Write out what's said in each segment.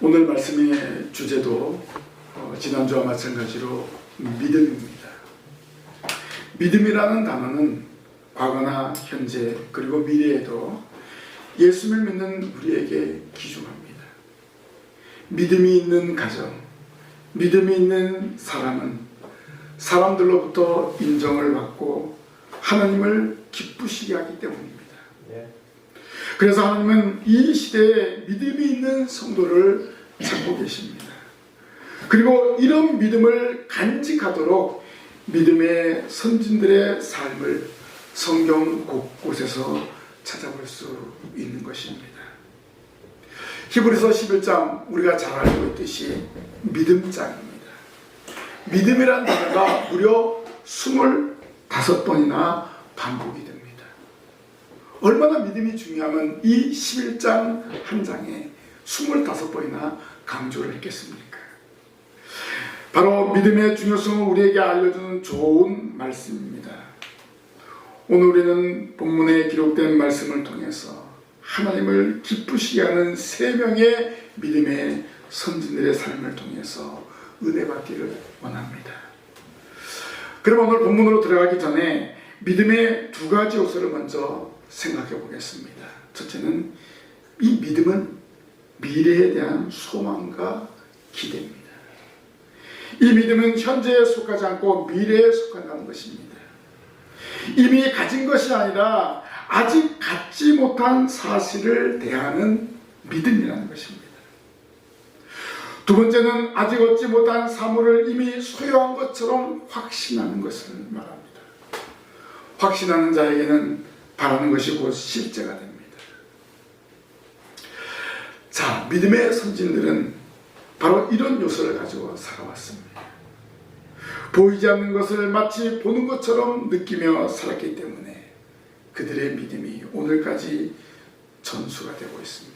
오늘 말씀의 주제도 지난주와 마찬가지로 믿음입니다. 믿음이라는 단어는 과거나 현재 그리고 미래에도 예수를 믿는 우리에게 귀중합니다. 믿음이 있는 가정, 믿음이 있는 사람은 사람들로부터 인정을 받고 하나님을 기쁘시게 하기 때문입니다. 그래서 하나님은 이 시대에 믿음이 있는 성도를 찾고 계십니다. 그리고 이런 믿음을 간직하도록 믿음의 선진들의 삶을 성경 곳곳에서 찾아볼 수 있는 것입니다. 히브리서 11장 우리가 잘 알고 있듯이 믿음장입니다. 믿음이라는 단어가 무려 25번이나 반복이 됩니다. 얼마나 믿음이 중요하면 이 11장 한 장에 25번이나 강조를 했겠습니까? 바로 믿음의 중요성을 우리에게 알려주는 좋은 말씀입니다. 오늘 우리는 본문에 기록된 말씀을 통해서 하나님을 기쁘시게 하는 3명의 믿음의 선진들의 삶을 통해서 은혜 받기를 원합니다. 그럼 오늘 본문으로 들어가기 전에 믿음의 2가지 요소를 먼저 생각해 보겠습니다. 첫째는 이 믿음은 미래에 대한 소망과 기대입니다. 이 믿음은 현재에 속하지 않고 미래에 속한다는 것입니다. 이미 가진 것이 아니라 아직 갖지 못한 사실을 대하는 믿음이라는 것입니다. 두 번째는 아직 얻지 못한 사물을 이미 소유한 것처럼 확신하는 것을 말합니다. 확신하는 자에게는 바라는 것이 곧 실제가 됩니다. 자, 믿음의 선진들은 바로 이런 요소를 가지고 살아왔습니다. 보이지 않는 것을 마치 보는 것처럼 느끼며 살았기 때문에 그들의 믿음이 오늘까지 전수가 되고 있습니다.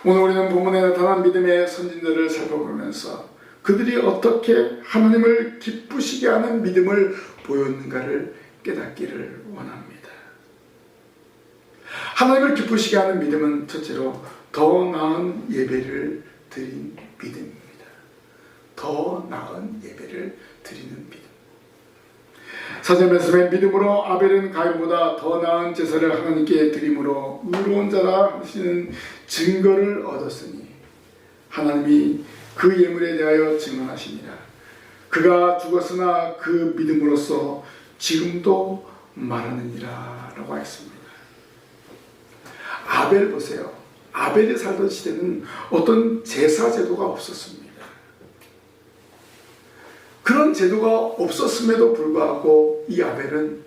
오늘 우리는 본문에 나타난 믿음의 선진들을 살펴보면서 그들이 어떻게 하나님을 기쁘시게 하는 믿음을 보였는가를 깨닫기를 원합니다. 하나님을 기쁘시게 하는 믿음은 첫째로 더 나은 예배를 드린 믿음입니다. 더 나은 예배를 드리는 믿음. 사절 말씀에 믿음으로 아벨은 가인보다 더 나은 제사를 하나님께 드림으로 의로운 자라 하시는 증거를 얻었으니 하나님이 그 예물에 대하여 증언하시니라. 그가 죽었으나 그 믿음으로써 지금도 말하느니라 라고 했습니다. 아벨 보세요. 아벨이 살던 시대는 어떤 제사 제도가 없었습니다. 그런 제도가 없었음에도 불구하고 이 아벨은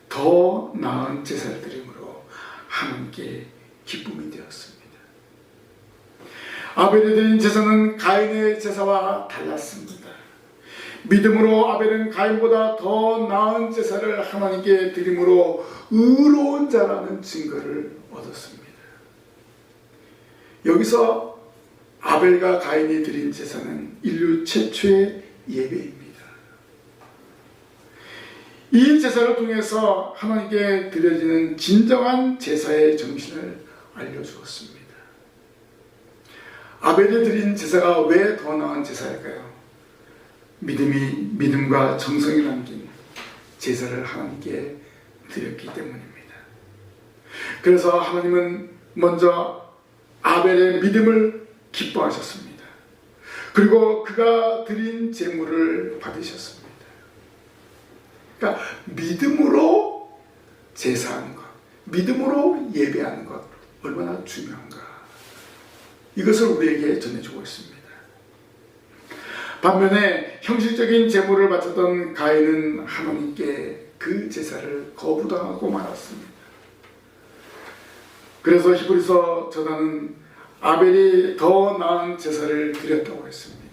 더 나은 제사를 드림으로 하나님께 기쁨이 되었습니다. 아벨이 드린 제사는 가인의 제사와 달랐습니다. 믿음으로 아벨은 가인보다 더 나은 제사를 하나님께 드림으로 의로운 자라는 증거를 얻었습니다. 여기서 아벨과 가인이 드린 제사는 인류 최초의 예배입니다. 이 제사를 통해서 하나님께 드려지는 진정한 제사의 정신을 알려주었습니다. 아벨이 드린 제사가 왜 더 나은 제사일까요? 믿음과 정성이 담긴 제사를 하나님께 드렸기 때문입니다. 그래서 하나님은 먼저 아벨의 믿음을 기뻐하셨습니다. 그리고 그가 드린 제물을 받으셨습니다. 그러니까 믿음으로 제사하는 것, 믿음으로 예배하는 것 얼마나 중요한가, 이것을 우리에게 전해주고 있습니다. 반면에 형식적인 제물을 바쳤던 가인은 하나님께 그 제사를 거부당하고 말았습니다. 그래서 히브리서 저자는 아벨이 더 나은 제사를 드렸다고 했습니다.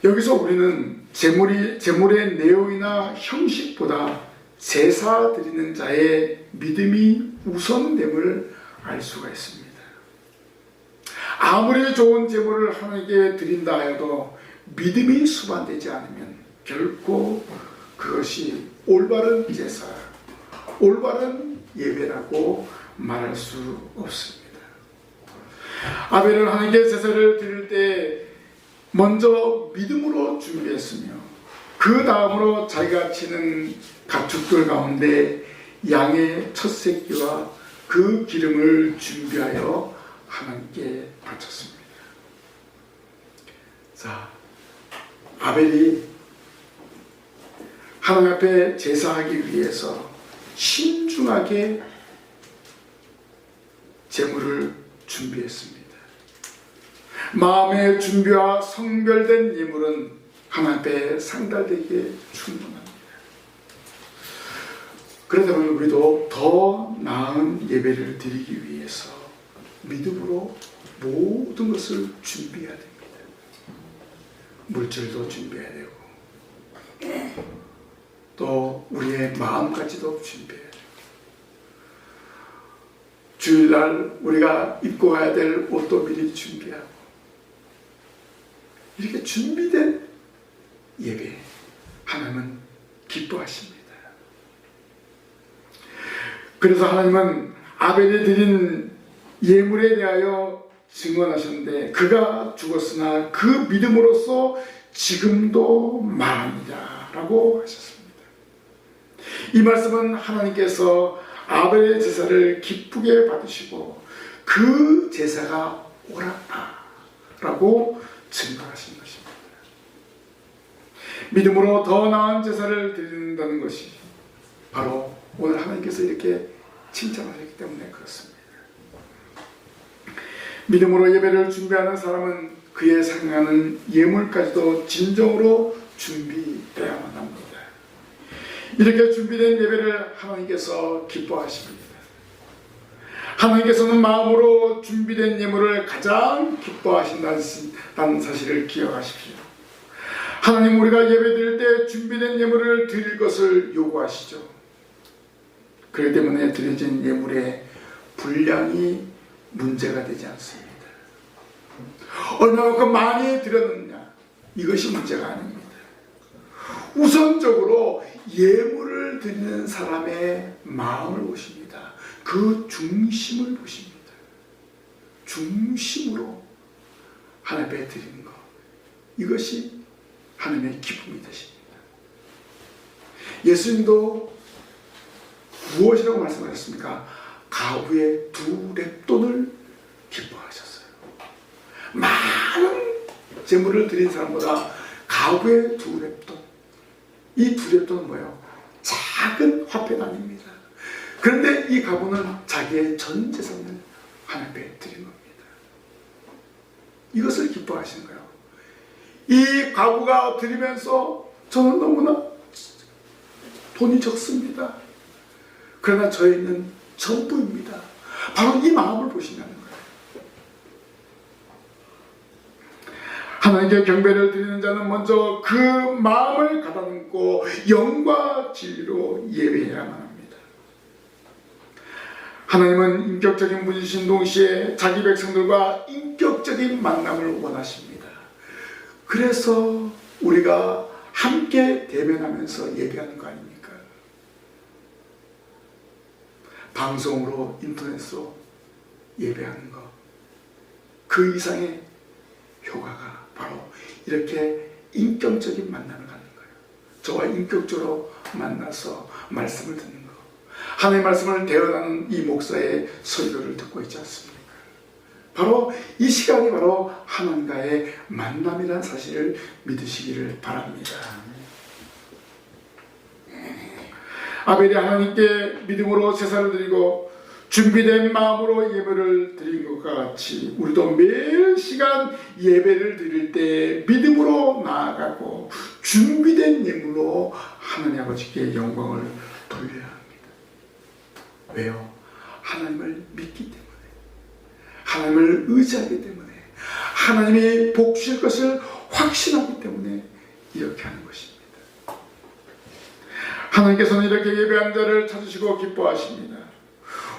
여기서 우리는 제물의 내용이나 형식보다 제사 드리는 자의 믿음이 우선됨을 알 수가 있습니다. 아무리 좋은 제물을 하나님께 드린다 하여도 믿음이 수반되지 않으면 결코 그것이 올바른 제사, 올바른 예배라고 말할 수 없습니다. 아벨은 하나님께 제사를 드릴 때 먼저 믿음으로 준비했으며 그 다음으로 자기가 치는 가축들 가운데 양의 첫 새끼와 그 기름을 준비하여 하나님께 바쳤습니다. 자, 아벨이 하나님 앞에 제사하기 위해서 신중하게 제물을 준비했습니다. 마음의 준비와 성별된 예물은 하나님 앞에 상달되기에 충분합니다. 그렇다면 우리도 더 나은 예배를 드리기 위해서 믿음으로 모든 것을 준비해야 됩니다. 물질도 준비해야 되고 또 우리의 마음까지도 준비해야 되고 주일날 우리가 입고 가야 될 옷도 미리 준비하고 이렇게 준비된 예배 하나님은 기뻐하십니다. 그래서 하나님은 아벨이 드린 예물에 대하여 증언하셨는데 그가 죽었으나 그 믿음으로써 지금도 말하느냐 라고 하셨습니다. 이 말씀은 하나님께서 아벨의 제사를 기쁘게 받으시고 그 제사가 옳았다 라고 증거하신 것입니다. 믿음으로 더 나은 제사를 드린다는 것이 바로 오늘 하나님께서 이렇게 칭찬하셨기 때문에 그렇습니다. 믿음으로 예배를 준비하는 사람은 그의 생각하는 예물까지도 진정으로 준비해야만 합니다. 이렇게 준비된 예배를 하나님께서 기뻐하십니다. 하나님께서는 마음으로 준비된 예물을 가장 기뻐하신다는 사실을 기억하십시오. 하나님 우리가 예배드릴 때 준비된 예물을 드릴 것을 요구하시죠. 그렇기 때문에 드려진 예물의 분량이 문제가 되지 않습니다. 얼마만큼 많이 드렸느냐 이것이 문제가 아닙니다. 우선적으로 예물을 드리는 사람의 마음을 보십니다. 그 중심을 보십니다. 중심으로 하나님 앞에 드리는 것 이것이 하나님의 기쁨이 되십니다. 예수님도 무엇이라고 말씀하셨습니까? 가부의 2렙돈을 기뻐하셨어요. 많은 재물을 드린 사람보다 가부의 2렙돈 이 2렙돈은 뭐예요? 작은 화폐단입니다. 그런데 이 가부는 자기의 전 재산을 하나님 앞에 드린 겁니다. 이것을 기뻐하시는 거예요. 이 가부가 드리면서 저는 너무나 돈이 적습니다. 그러나 저희는 전부입니다. 바로 이 마음을 보시냐는 거예요. 하나님께 경배를 드리는 자는 먼저 그 마음을 가다듬고 영과 진리로 예배해야만 합니다. 하나님은 인격적인 분이신 동시에 자기 백성들과 인격적인 만남을 원하십니다. 그래서 우리가 함께 대면하면서 예배하는 거 아닙니까? 방송으로 인터넷으로 예배하는 것 그 이상의 효과가 바로 이렇게 인격적인 만남을 갖는 거예요. 저와 인격적으로 만나서 말씀을 듣는 것, 하나님의 말씀을 대언하는 이 목사의 설교를 듣고 있지 않습니까? 바로 이 시간이 바로 하나님과의 만남이라는 사실을 믿으시기를 바랍니다. 아벨이 하나님께 믿음으로 제사를 드리고 준비된 마음으로 예배를 드린 것과 같이 우리도 매일 시간 예배를 드릴 때 믿음으로 나아가고 준비된 예물로 하나님 아버지께 영광을 돌려야 합니다. 왜요? 하나님을 믿기 때문에, 하나님을 의지하기 때문에, 하나님이 복 주실 것을 확신하기 때문에 이렇게 하는 것입니다. 하나님께서는 이렇게 예배한 자를 찾으시고 기뻐하십니다.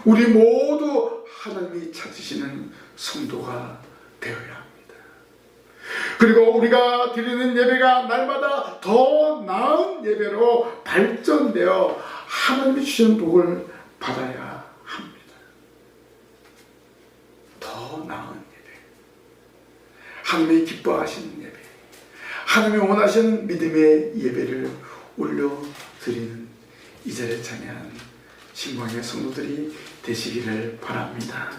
우리 모두 하나님이 찾으시는 성도가 되어야 합니다. 그리고 우리가 드리는 예배가 날마다 더 나은 예배로 발전되어 하나님이 주시는 복을 받아야 합니다. 더 나은 예배. 하나님이 기뻐하시는 예배, 하나님이 원하시는 믿음의 예배를 올려드리는 이 자리에 참여한 신광의 성도들이 되시기를 바랍니다.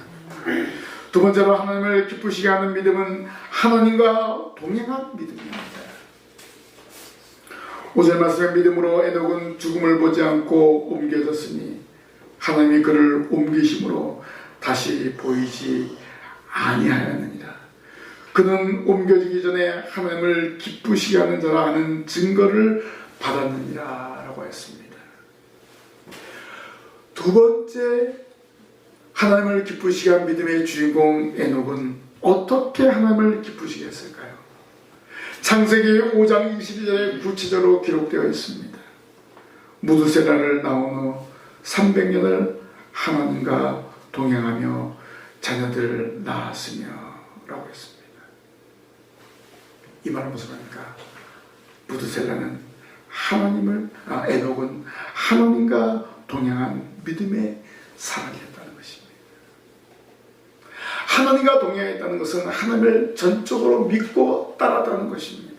두 번째로 하나님을 기쁘시게 하는 믿음은 하나님과 동행한 믿음입니다. 5절 말씀의 믿음으로 에녹은 죽음을 보지 않고 옮겨졌으니 하나님이 그를 옮기심으로 다시 보이지 아니하였느니라. 그는 옮겨지기 전에 하나님을 기쁘시게 하는 자라 하는 증거를 받았느니라 라고 했습니다. 두 번째 하나님을 기쁘시게 한 믿음의 주인공 에녹은 어떻게 하나님을 기쁘시게 했을까요? 창세기 5장 22절에 구체적으로 기록되어 있습니다. 무드셀라를 낳은 후 300년을 하나님과 동행하며 자녀들을 낳았으며 라고 했습니다. 이 말은 무슨 말입니까? 무드셀라는 에녹은 하나님과 동행한 믿음의 사람이었다는 것입니다. 하나님과 동행했다는 것은 하나님을 전적으로 믿고 따랐다는 것입니다.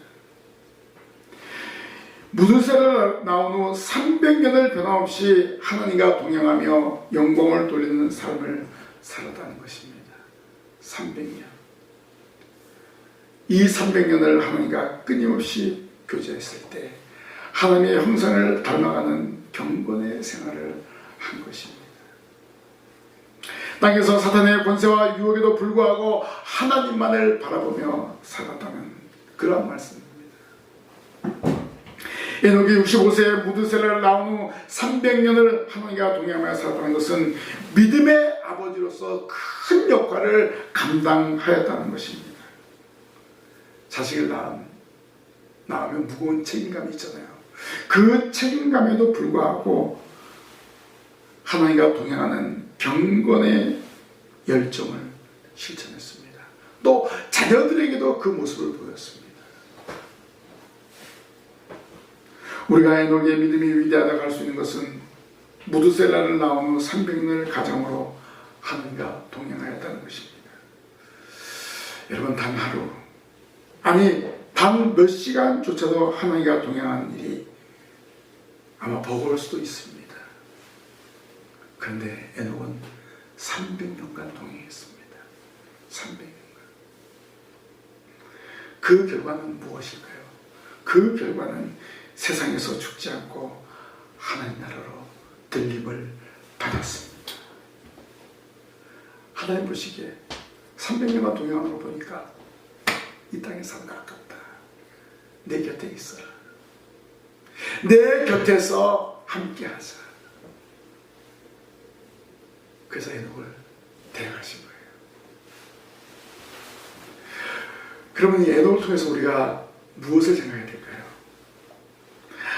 무드셀라를 낳은 후 300년을 변함없이 하나님과 동행하며 영광을 돌리는 삶을 살았다는 것입니다. 300년. 이 300년을 하나님과 끊임없이 교제했을 때 하나님의 형상을 닮아가는 경건의 생활을 한 것입니다. 땅에서 사탄의 권세와 유혹에도 불구하고 하나님만을 바라보며 살았다는 그러한 말씀입니다. 에녹이 65세에 무드셀라를 낳은 후 300년을 하나님과 동행하며 살았다는 것은 믿음의 아버지로서 큰 역할을 감당하였다는 것입니다. 자식을 낳으면 무거운 책임감이 있잖아요. 그 책임감에도 불구하고 하나님과 동행하는 경건의 열정을 실천했습니다. 또 자녀들에게도 그 모습을 보였습니다. 우리가 에녹의 믿음이 위대하다고 할 수 있는 것은 무드셀라를 낳은 후 300년을 가정으로 하나님과 동행하였다는 것입니다. 여러분, 단 하루, 아니 단 몇 시간조차도 하나님과 동행하는 일이 아마 버거울 수도 있습니다. 그런데 에녹은 300년간 동행했습니다. 300년간. 그 결과는 무엇일까요? 그 결과는 세상에서 죽지 않고 하나님 나라로 들림을 받았습니다. 하나님 보시기에 300년간 동행하는 거 보니까 이 땅에 사는 아깝다. 내 곁에 있어라. 내 곁에서 함께하자. 그래서 에녹을 데려가신 거예요. 그러면 이 에녹을 통해서 우리가 무엇을 생각해야 될까요?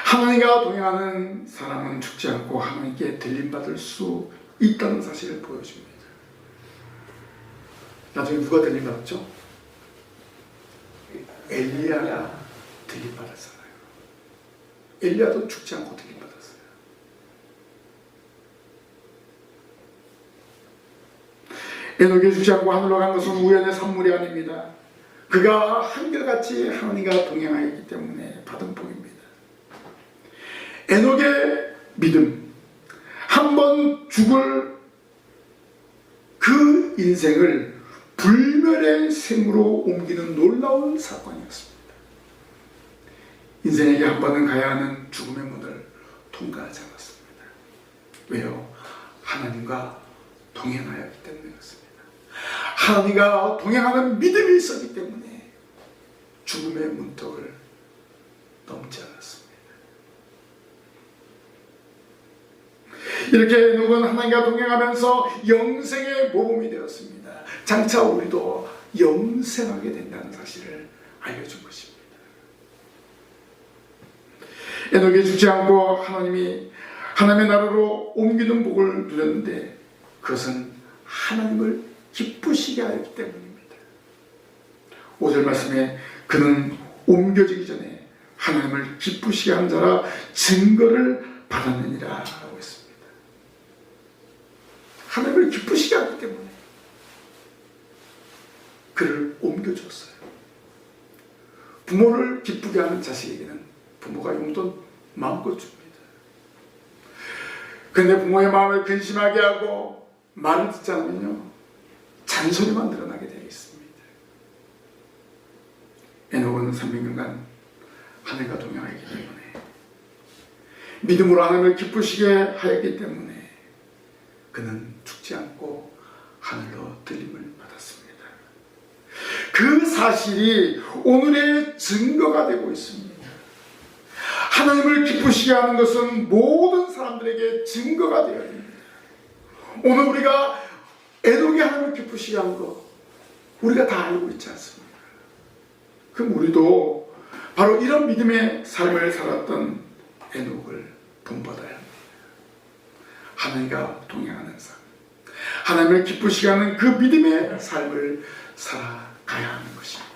하나님과 동행하는 사람은 죽지 않고 하나님께 들림받을 수 있다는 사실을 보여줍니다. 나중에 누가 들림받았죠? 엘리야가 들림받았잖아요. 엘리야도 죽지 않고 들림받았어요. 에녹이 죽지 않고 하늘로 간 것은 우연의 산물이 아닙니다. 그가 한결같이 하나님과 동행하였기 때문에 받은 복입니다. 에녹의 믿음, 한 번 죽을 그 인생을 불멸의 생으로 옮기는 놀라운 사건이었습니다. 인생에게 한 번은 가야 하는 죽음의 문을 통과하지 않았습니다. 왜요? 하나님과 동행하였기 때문이었습니다. 하나님과 동행하는 믿음이 있었기 때문에 죽음의 문턱을 넘지 않았습니다. 이렇게 에녹은 하나님과 동행하면서 영생의 모범이 되었습니다. 장차 우리도 영생하게 된다는 사실을 알려준 것입니다. 에녹이 죽지 않고 하나님의 나라로 옮기는 복을 누렸는데 그것은 하나님을 기쁘시게 하였기 때문입니다. 5절 말씀에 그는 옮겨지기 전에 하나님을 기쁘시게 한 자라 증거를 받았느니라 라고 했습니다. 하나님을 기쁘시게 하기 때문에 그를 옮겨줬어요. 부모를 기쁘게 하는 자식에게는 부모가 용돈 마음껏 줍니다. 근데 부모의 마음을 근심하게 하고 말을 듣지 않으면요, 잔소리만 늘어나게 되어 있습니다. 에녹은 300년간 하늘과 동행하기 때문에, 믿음으로 하나님을 기쁘시게 하였기 때문에 그는 죽지 않고 하늘로 들림을 받았습니다. 그 사실이 오늘의 증거가 되고 있습니다. 하나님을 기쁘시게 하는 것은 모든 사람들에게 증거가 되어야 됩니다. 오늘 우리가 에녹이 하나님을 기쁘시게 한 거 우리가 다 알고 있지 않습니까? 그럼 우리도 바로 이런 믿음의 삶을 살았던 에녹을 본받아야 합니다. 하나님과 동행하는 삶, 하나님을 기쁘시게 하는 그 믿음의 삶을 살아가야 하는 것입니다.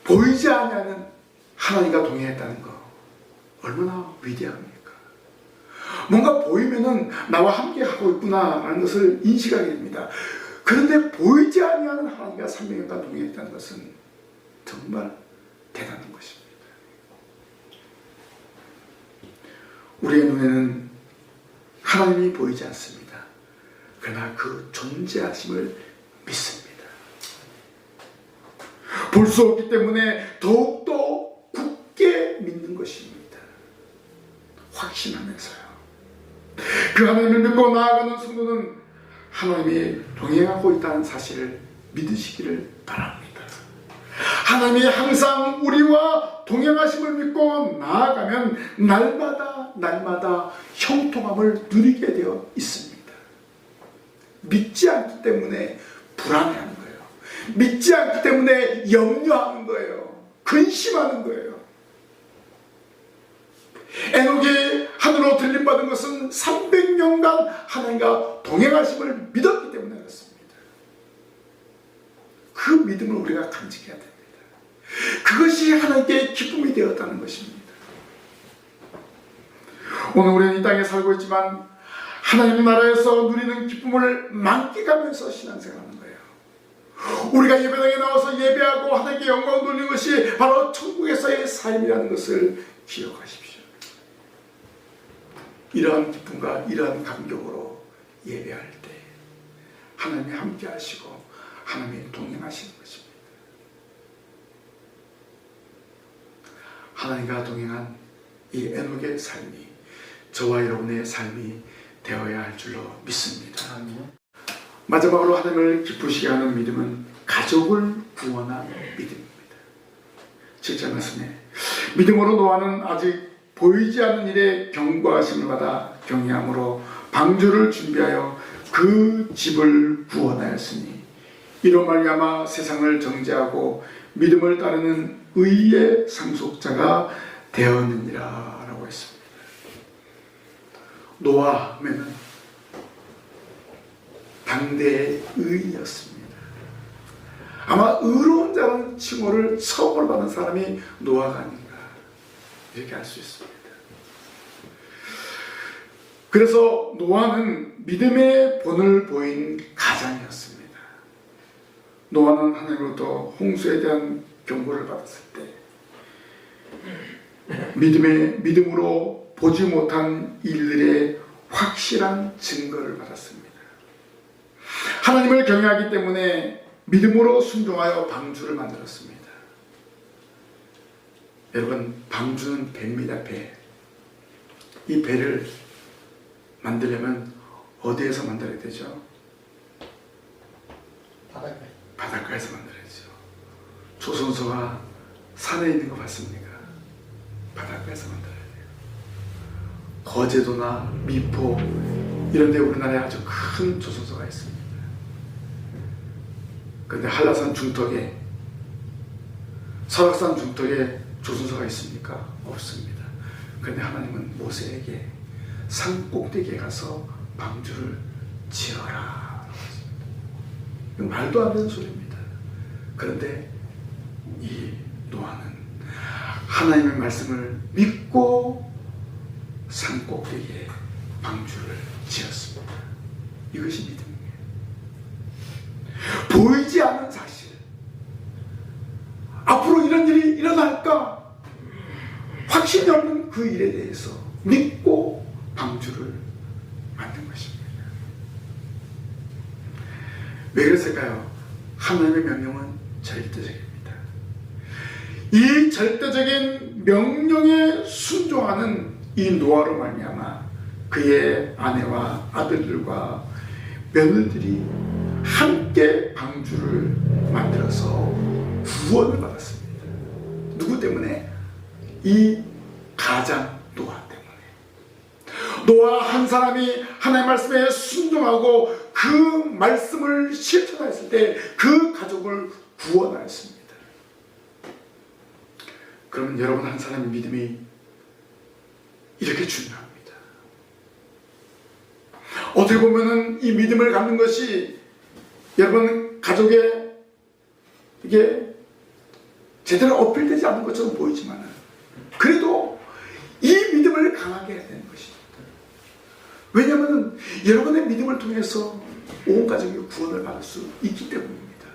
보이지 않는 하나님과 동행했다는 거 얼마나 위대합니까? 뭔가 보이면은 나와 함께 하고 있구나라는 것을 인식하게 됩니다. 그런데 보이지 아니하는 하나님과 300년간 동행했다는 것은 정말 대단한 것입니다. 우리의 눈에는 하나님이 보이지 않습니다. 그러나 그 존재하심을 믿습니다. 볼 수 없기 때문에 더욱더 굳게 믿는 것입니다. 확신하면서요. 그 하나님을 믿고 나아가는 성도는 하나님이 동행하고 있다는 사실을 믿으시기를 바랍니다. 하나님이 항상 우리와 동행하심을 믿고 나아가면 날마다 형통함을 누리게 되어 있습니다. 믿지 않기 때문에 불안해하는 거예요. 믿지 않기 때문에 염려하는 거예요. 근심하는 거예요. 에녹이 하늘로 들림받은 것은 300년간 하나님과 동행하심을 믿었기 때문에 그렇습니다. 그 믿음을 우리가 간직해야 됩니다. 그것이 하나님께 기쁨이 되었다는 것입니다. 오늘 우리는 이 땅에 살고 있지만 하나님 나라에서 누리는 기쁨을 만끽하면서 신앙생활하는 거예요. 우리가 예배당에 나와서 예배하고 하나님께 영광 돌리는 것이 바로 천국에서의 삶이라는 것을 기억하십시오. 이러한 기쁨과 이러한 감격으로 예배할 때 하나님이 함께 하시고 하나님이 동행하시는 것입니다. 하나님과 동행한 이 에녹의 삶이 저와 여러분의 삶이 되어야 할 줄로 믿습니다. 마지막으로 하나님을 기쁘시게 하는 믿음은 가족을 구원한 믿음입니다. 7절 말씀에 믿음으로 노아는 아직 보이지 않는 일에 경고하심을 받아 경외함으로 방주를 준비하여 그 집을 구원하였으니 이로 말미암아 세상을 정죄하고 믿음을 따르는 의의 상속자가 되었느니라 라고 했습니다. 노아 하면은 당대의 의였습니다. 아마 의로운 자라는 칭호를 처음으로 받은 사람이 노아가 아닌가 이렇게 알 수 있습니다. 그래서 노아는 믿음의 본을 보인 가장이었습니다. 노아는 하나님으로부터 홍수에 대한 경고를 받았을 때 믿음으로 보지 못한 일들의 확실한 증거를 받았습니다. 하나님을 경외하기 때문에 믿음으로 순종하여 방주를 만들었습니다. 여러분, 방주는 배입니다. 배. 이 배를 만들려면 어디에서 만들어야 되죠? 바닷가에서 만들어야죠. 조선소가 산에 있는 거 봤습니까? 바닷가에서 만들어야 돼요. 거제도나 미포 이런 데 우리나라에 아주 큰 조선소가 있습니다. 그런데 한라산 중턱에, 설악산 중턱에 조선소가 있습니까? 없습니다. 그런데 하나님은 모세에게 산 꼭대기에 가서 방주를 지어라. 이거 말도 안 되는 소리입니다. 그런데 이 노아는 하나님의 말씀을 믿고 산 꼭대기에 방주를 지었습니다. 이것이 믿음이에요. 보이지 않는 사실, 앞으로 이런 일이 일어날까 확신이 없는 그 일에 대해서 믿고 방주를 만든 것입니다. 왜 그랬을까요? 하나님의 명령은 절대적입니다. 이 절대적인 명령에 순종하는 이 노아로 말미암아 그의 아내와 아들들과 며느리들이 함께 방주를 만들어서 구원을 받았습니다. 누구 때문에? 이 가장 노아 때문에. 노아 한 사람이 하나님의 말씀에 순종하고 그 말씀을 실천했을 때 그 가족을 구원하였습니다. 그러면 여러분 한 사람의 믿음이 이렇게 중요합니다. 어떻게 보면은 이 믿음을 갖는 것이 여러분 가족에 이게 제대로 어필되지 않는 것처럼 보이지만 그래도 이 믿음을 강하게 해야 되는 것입니다. 왜냐하면 여러분의 믿음을 통해서 온 가족이 구원을 받을 수 있기 때문입니다.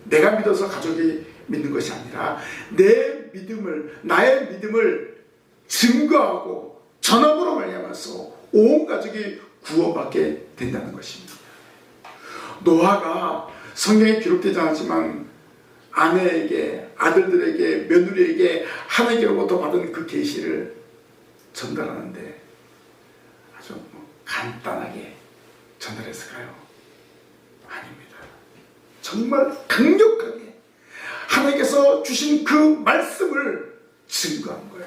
내가 믿어서 가족이 믿는 것이 아니라 내 믿음을, 나의 믿음을 증거하고 전함으로 말미암아서 온 가족이 구원받게 된다는 것입니다. 노아가 성경에 기록되지 않았지만 아내에게, 아들들에게, 며느리에게 하나님께로부터 받은 그 계시를 전달하는데 아주 간단하게 전달했을까요? 아닙니다. 정말 강력하게 하나님께서 주신 그 말씀을 증거한 거예요.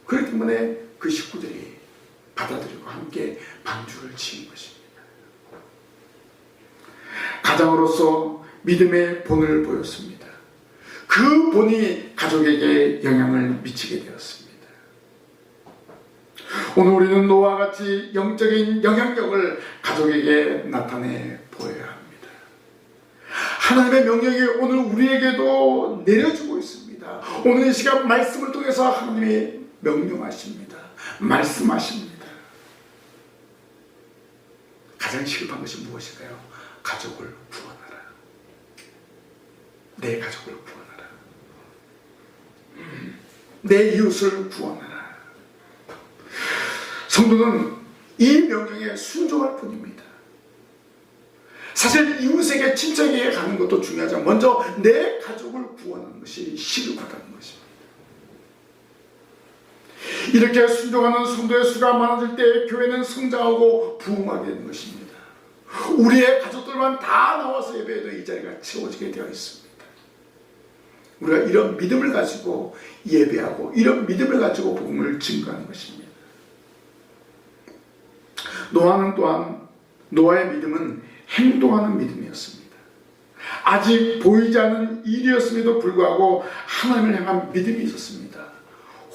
그렇기 때문에 그 식구들이 받아들이고 함께 방주를 지은 것입니다. 가장으로서 믿음의 본을 보였습니다. 그 본이 가족에게 영향을 미치게 되었습니다. 오늘 우리는 노아와 같이 영적인 영향력을 가족에게 나타내 보여야 합니다. 하나님의 명령이 오늘 우리에게도 내려주고 있습니다. 오늘 이 시간 말씀을 통해서 하나님이 명령하십니다. 말씀하십니다. 가장 시급한 것이 무엇일까요? 가족을 구원하라. 내 가족을 구원하라. 내 이웃을 구원하라. 성도는 이 명령에 순종할 뿐입니다. 사실 이웃에게 친척에게 가는 것도 중요하지만 먼저 내 가족을 구원하는 것이 시급하다는 것입니다. 이렇게 순종하는 성도의 수가 많아질 때 교회는 성장하고 부흥하게 되는 것입니다. 우리의 가족들만 다 나와서 예배해도 이 자리가 채워지게 되어 있습니다. 우리가 이런 믿음을 가지고 예배하고 이런 믿음을 가지고 복음을 증거하는 것입니다. 노아는 또한 노아의 믿음은 행동하는 믿음이었습니다. 아직 보이지 않는 일이었음에도 불구하고 하나님을 향한 믿음이 있었습니다.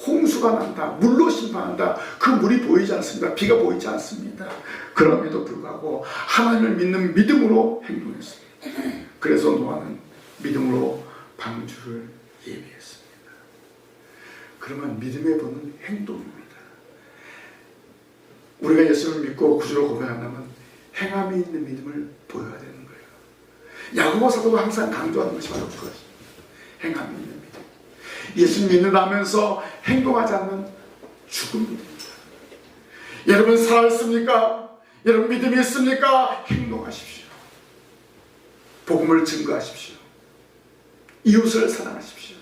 홍수가 난다, 물로 심판한다, 그 물이 보이지 않습니다. 비가 보이지 않습니다. 그럼에도 불구하고 하나님을 믿는 믿음으로 행동했습니다. 그래서 노아는 믿음으로 방주를 예비했습니다. 그러면 믿음의 본은 행동입니다. 우리가 예수를 믿고 구주로 고백한다면 행함이 있는 믿음을 보여야 되는 거예요. 야고보 사도가 항상 강조하는 것이 바로 그것입니다. 행함이 있는 믿음. 예수 믿는다면서 행동하지 않는 죽은 믿음입니다. 여러분 살아있습니까? 여러분 믿음이 있습니까? 행동하십시오. 복음을 증거하십시오. 이웃을 사랑하십시오.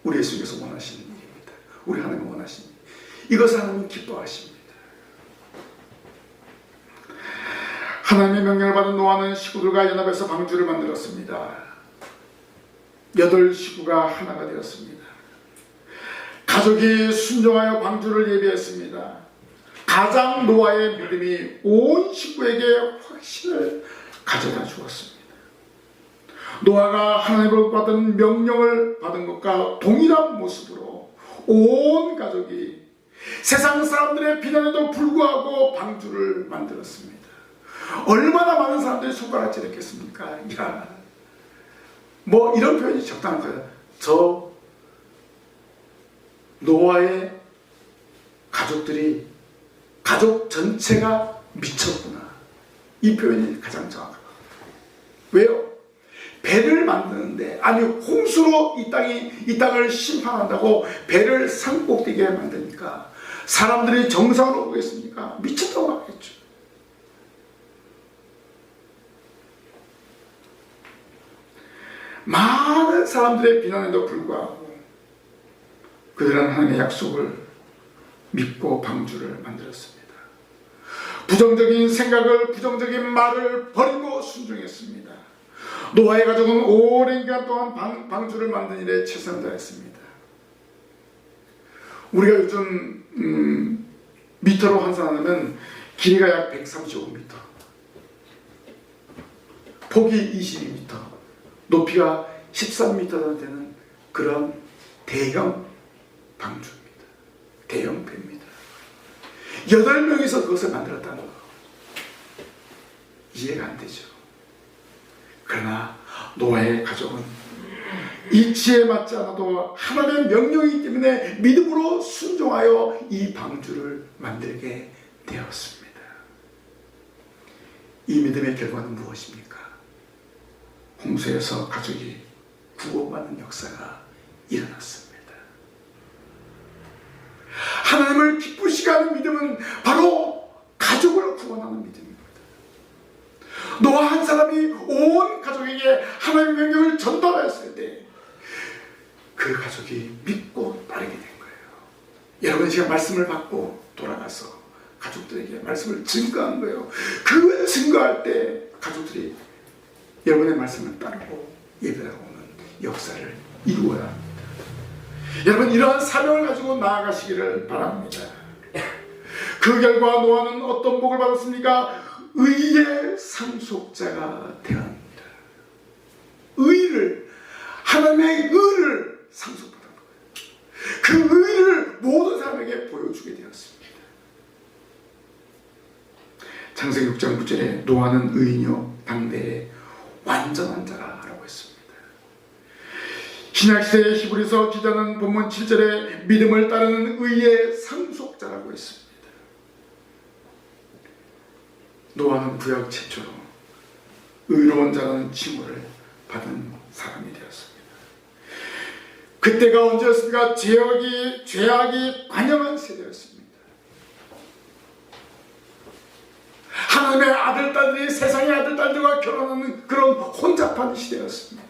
우리 예수님께서 원하시는 일입니다. 우리 하나님이 원하시는 일. 이것을 하나님은 기뻐하십니다. 하나님의 명령을 받은 노아는 식구들과 연합해서 방주를 만들었습니다. 8 식구가 하나가 되었습니다. 가족이 순종하여 방주를 예비했습니다. 가장 노아의 믿음이 온 식구에게 확신을 가져다 주었습니다. 노아가 하나님으로부터 받은 명령을 받은 것과 동일한 모습으로 온 가족이 세상 사람들의 비난에도 불구하고 방주를 만들었습니다. 얼마나 많은 사람들이 손가락질 했겠습니까? 야, 뭐 이런 표현이 적당한 거예요. 저 노아의 가족들이, 가족 전체가 미쳤구나. 이 표현이 가장 정확합니다. 왜요? 배를 만드는데, 아니 홍수로 이 땅을 심판한다고 배를 산꼭대기에 만드니까 사람들이 정상으로 보겠습니까? 미쳤다고 하겠죠. 많은 사람들의 비난에도 불구하고 그들은 하나님의 약속을 믿고 방주를 만들었습니다. 부정적인 생각을, 부정적인 말을 버리고 순종했습니다. 노아의 가족은 오랜 기간 동안 방주를 만든 일에 최선을 다했습니다. 우리가 요즘 미터로 환산하면 길이가 약 135m, 폭이 22m, 높이가 13m 되는 그런 대형 방주입니다. 대형 배입니다. 8명이서 그것을 만들었다는 거 이해가 안 되죠. 그러나 노아의 가족은 이 지혜에 맞지 않아도 하나님의 명령이기 때문에 믿음으로 순종하여 이 방주를 만들게 되었습니다. 이 믿음의 결과는 무엇입니까? 홍수에서 가족이 구원받는 역사가 일어났습니다. 하나님을 기쁘시게 하는 믿음은 바로 가족을 구원하는 믿음입니다. 노아 한 사람이 온 가족에게 하나님의 명령을 전달했을 때 그 가족이 믿고 따르게 된 거예요. 여러분, 제가 말씀을 받고 돌아가서 가족들에게 말씀을 증거한 거예요. 그 증거할 때 가족들이 여러분의 말씀을 따르고 예배하고는 역사를 이루어야 합니다. 여러분, 이러한 사명을 가지고 나아가시기를 바랍니다. 그 결과 노아는 어떤 복을 받았습니까? 의의 상속자가 되었습니다. 의를, 하나님의 의를 상속받은 거예요. 그 의를 모든 사람에게 보여주게 되었습니다. 창세기 6장 9절에 노아는 의인이요 당대의 완전한 자라라고 했습니다. 신약시대의 히브리서 기자는 본문 7절에 믿음을 따르는 의의 상속자라고 했습니다. 노아는 구약 최초로 의로운 자라는 칭호를 받은 사람이 되었습니다. 그때가 언제였습니까? 죄악이 관영한 세대였습니다. 하나님의 아들딸들이 세상의 아들딸들과 결혼하는 그런 혼잡한 시대였습니다.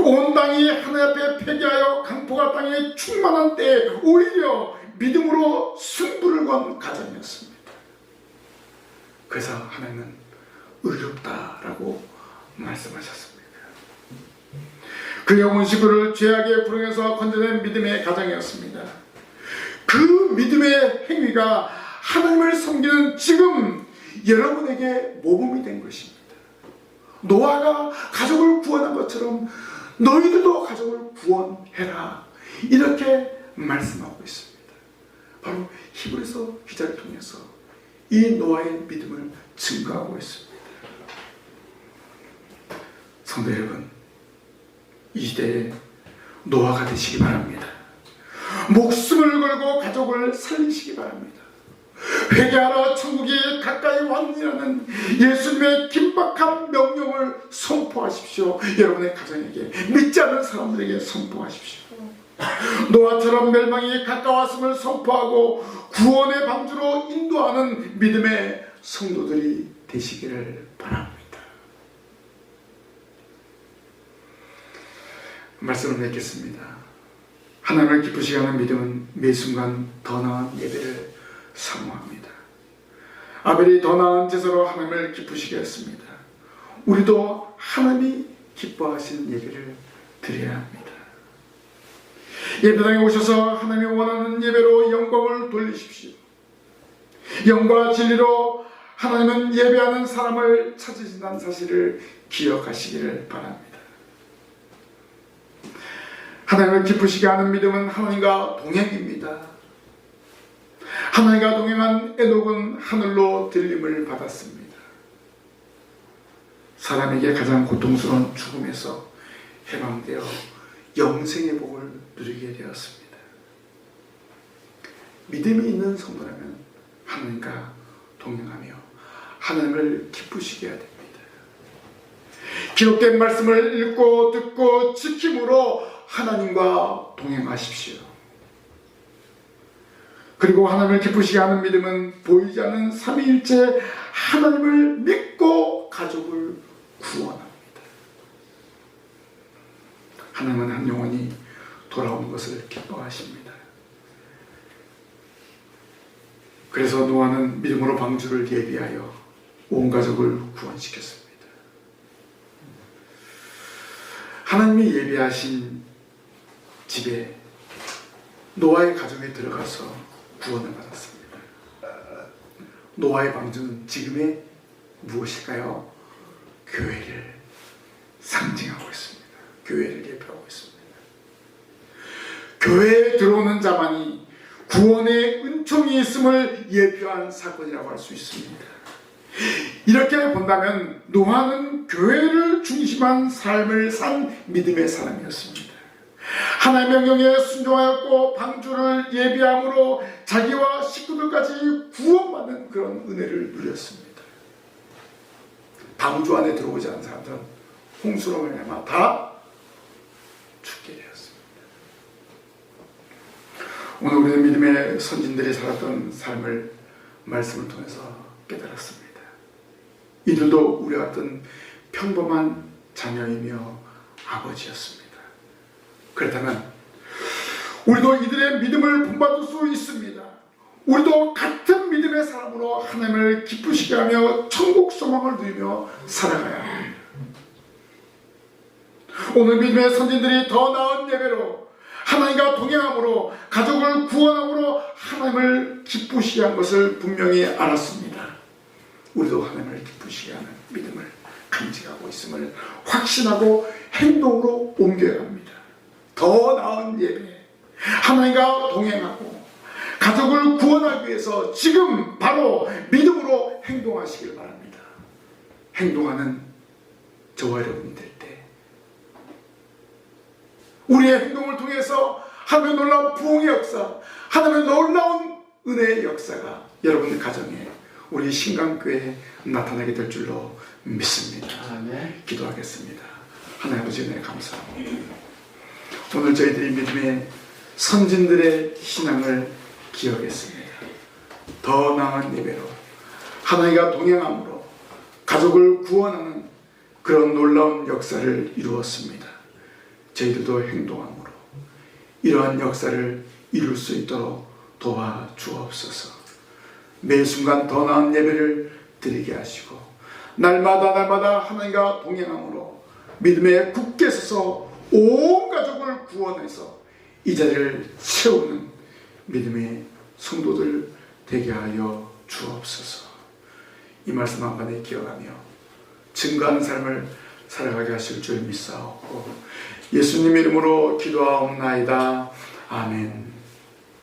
온 땅이 하나님 앞에 폐기하여 강포가 땅에 충만한 때에 오히려 믿음으로 승부를 건 가정이었습니다. 그래서 하나님은 의롭다라고 말씀하셨습니다. 그 영혼 시구를 죄악의 구렁에서 건져낸 믿음의 가정이었습니다. 그 믿음의 행위가 하나님을 섬기는 지금 여러분에게 모범이 된 것입니다. 노아가 가족을 구원한 것처럼 너희들도 가족을 구원해라, 이렇게 말씀하고 있습니다. 바로 히브리서 기자를 통해서 이 노아의 믿음을 증거하고 있습니다. 성도 여러분, 이 시대에 노아가 되시기 바랍니다. 목숨을 걸고 가족을 살리시기 바랍니다. 회개하라, 천국이 가까이 왔느니라는 예수님의 긴박한 명령을 선포하십시오. 여러분의 가정에게, 믿지 않는 사람들에게 선포하십시오. 노아처럼 멸망이 가까웠음을 선포하고 구원의 방주로 인도하는 믿음의 성도들이 되시기를 바랍니다. 말씀을 맺겠습니다. 하나님을 기쁘시게 하는 믿음은 매 순간 더 나은 예배를 사모합니다. 아벨이 더 나은 제사로 하나님을 기쁘시게 했습니다. 우리도 하나님이 기뻐하시는 예배를 드려야 합니다. 예배당에 오셔서 하나님이 원하는 예배로 영광을 돌리십시오. 영과 진리로 하나님은 예배하는 사람을 찾으신다는 사실을 기억하시기를 바랍니다. 하나님을 기쁘시게 하는 믿음은 하나님과 동행입니다. 하나님과 동행한 에녹은 하늘로 들림을 받았습니다. 사람에게 가장 고통스러운 죽음에서 해방되어 영생의 복을 누리게 되었습니다. 믿음이 있는 성도라면 하나님과 동행하며 하나님을 기쁘시게 해야 됩니다. 기록된 말씀을 읽고 듣고 지킴으로 하나님과 동행하십시오. 그리고 하나님을 기쁘시게 하는 믿음은 보이지 않는 삼위일체 하나님을 믿고 가족을 구원합니다. 하나님은 한 영혼이 돌아오는 것을 기뻐하십니다. 그래서 노아는 믿음으로 방주를 예비하여 온 가족을 구원시켰습니다. 하나님이 예비하신 집에 노아의 가정에 들어가서 구원을 받았습니다. 노아의 방주는 지금의 무엇일까요? 교회를 상징하고 있습니다. 교회를 예표하고 있습니다. 교회에 들어오는 자만이 구원의 은총이 있음을 예표한 사건이라고 할 수 있습니다. 이렇게 본다면 노아는 교회를 중심한 삶을 산 믿음의 사람이었습니다. 하나님의 명령에 순종하였고 방주를 예비함으로 자기와 식구들까지 구원받는 그런 은혜를 누렸습니다. 방주 안에 들어오지 않은 사람들은 홍수로 말미암아 다 죽게 되었습니다. 오늘 우리는 믿음의 선진들이 살았던 삶을 말씀을 통해서 깨달았습니다. 이들도 우리와 같은 평범한 자녀이며 아버지였습니다. 그렇다면 우리도 이들의 믿음을 본받을 수 있습니다. 우리도 같은 믿음의 사람으로 하나님을 기쁘시게 하며 천국 소망을 누리며 살아가야 합니다. 오늘 믿음의 선진들이 더 나은 예배로 하나님과 동행함으로 가족을 구원함으로 하나님을 기쁘시게 한 것을 분명히 알았습니다. 우리도 하나님을 기쁘시게 하는 믿음을 간직하고 있음을 확신하고 행동으로 옮겨야 합니다. 더 나은 예배, 하나님과 동행하고 가족을 구원하기 위해서 지금 바로 믿음으로 행동하시길 바랍니다. 행동하는 저와 여러분이 될 때 우리의 행동을 통해서 하나님의 놀라운 부흥의 역사, 하나님의 놀라운 은혜의 역사가 여러분의 가정에, 우리 신강교회에 나타나게 될 줄로 믿습니다. 아멘. 기도하겠습니다. 하나님 아버지 은혜 감사합니다. 오늘 저희들이 믿음의 선진들의 신앙을 기억했습니다. 더 나은 예배로 하나님과 동행함으로 가족을 구원하는 그런 놀라운 역사를 이루었습니다. 저희들도 행동함으로 이러한 역사를 이룰 수 있도록 도와주옵소서. 매 순간 더 나은 예배를 드리게 하시고 날마다 하나님과 동행함으로 믿음에 굳게 서서 온 가족을 구원해서 이 자리를 채우는 믿음의 성도들 되게 하여 주옵소서. 이 말씀 한 번에 기억하며 증거하는 삶을 살아가게 하실 줄 믿사옵고 예수님 이름으로 기도하옵나이다. 아멘.